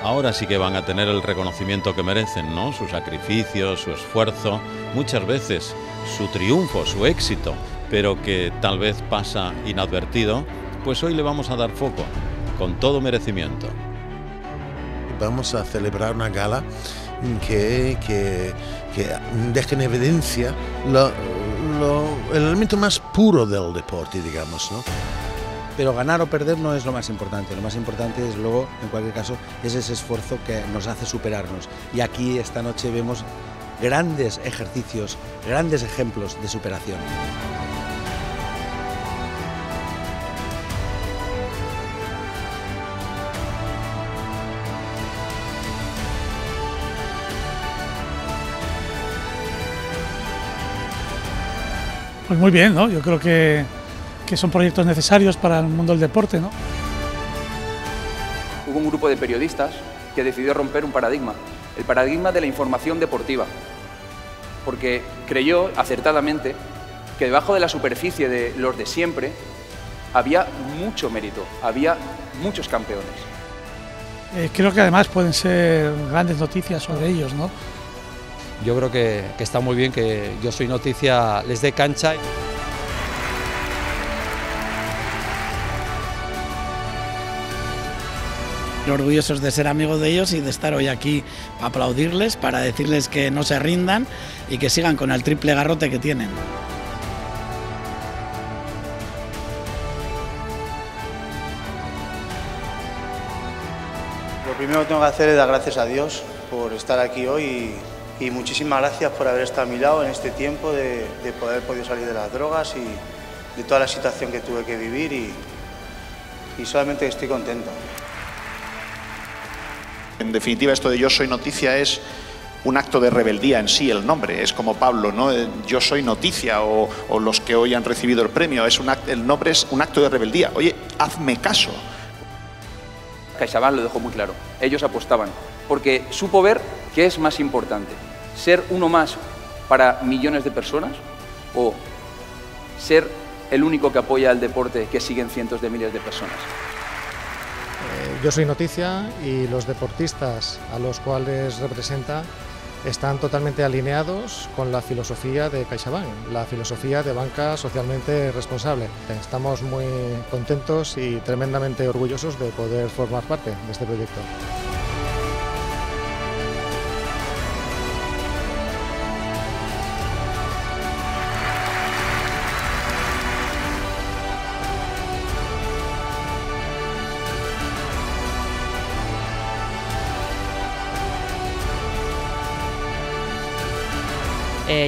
ahora sí que van a tener el reconocimiento que merecen, ¿no? Su sacrificio, su esfuerzo, muchas veces su triunfo, su éxito, pero que tal vez pasa inadvertido, pues hoy le vamos a dar foco, con todo merecimiento. Vamos a celebrar una gala que deje en evidencia el elemento más puro del deporte, digamos, ¿no? Pero ganar o perder no es lo más importante es luego, en cualquier caso, es ese esfuerzo que nos hace superarnos. Y aquí esta noche vemos grandes ejercicios, grandes ejemplos de superación. Pues muy bien, ¿no? Yo creo que son proyectos necesarios para el mundo del deporte, ¿no? Hubo un grupo de periodistas que decidió romper un paradigma, el paradigma de la información deportiva, porque creyó acertadamente que debajo de la superficie de los de siempre había mucho mérito, había muchos campeones. Creo que además pueden ser grandes noticias sobre ellos, ¿no? Yo creo que está muy bien que Yo Soy Noticia les dé cancha. Orgullosos de ser amigos de ellos y de estar hoy aquí para aplaudirles, para decirles que no se rindan y que sigan con el triple garrote que tienen. Lo primero que tengo que hacer es dar gracias a Dios por estar aquí hoy y muchísimas gracias por haber estado a mi lado en este tiempo de poder podido salir de las drogas y de toda la situación que tuve que vivir y solamente estoy contento. En definitiva, esto de Yo Soy Noticia es un acto de rebeldía en sí, el nombre. Es como Pablo, ¿no? Yo soy noticia, o los que hoy han recibido el premio. El nombre es un acto de rebeldía. Oye, hazme caso. CaixaBank lo dejó muy claro. Ellos apostaban, porque supo ver qué es más importante. Ser uno más para millones de personas o ser el único que apoya el deporte que siguen cientos de miles de personas. Yo Soy Noticia y los deportistas a los cuales representa están totalmente alineados con la filosofía de CaixaBank, la filosofía de banca socialmente responsable. Estamos muy contentos y tremendamente orgullosos de poder formar parte de este proyecto.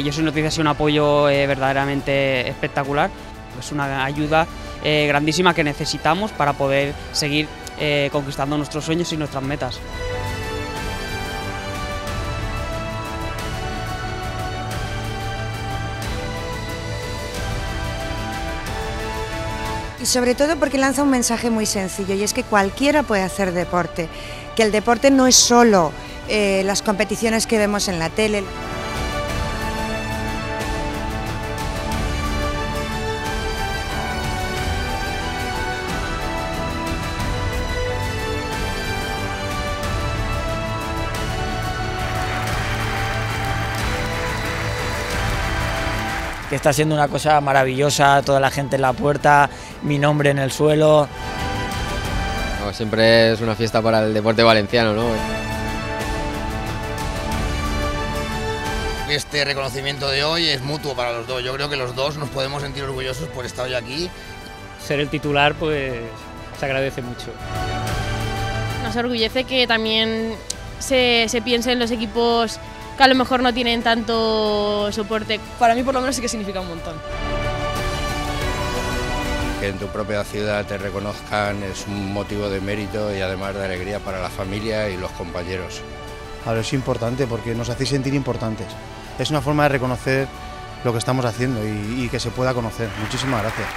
Yo Soy Noticia ha sido un apoyo verdaderamente espectacular, es una ayuda grandísima que necesitamos para poder seguir conquistando nuestros sueños y nuestras metas. Y sobre todo porque lanza un mensaje muy sencillo y es que cualquiera puede hacer deporte, que el deporte no es solo las competiciones que vemos en la tele. Que está siendo una cosa maravillosa, toda la gente en la puerta, mi nombre en el suelo. No, siempre es una fiesta para el deporte valenciano, ¿no? Este reconocimiento de hoy es mutuo para los dos. Yo creo que los dos nos podemos sentir orgullosos por estar hoy aquí. Ser el titular, pues, se agradece mucho. Nos orgullece que también se piense en los equipos que a lo mejor no tienen tanto soporte. Para mí por lo menos sí que significa un montón. Que en tu propia ciudad te reconozcan es un motivo de mérito y además de alegría para la familia y los compañeros. Ahora es importante porque nos hacéis sentir importantes. Es una forma de reconocer lo que estamos haciendo y que se pueda conocer. Muchísimas gracias.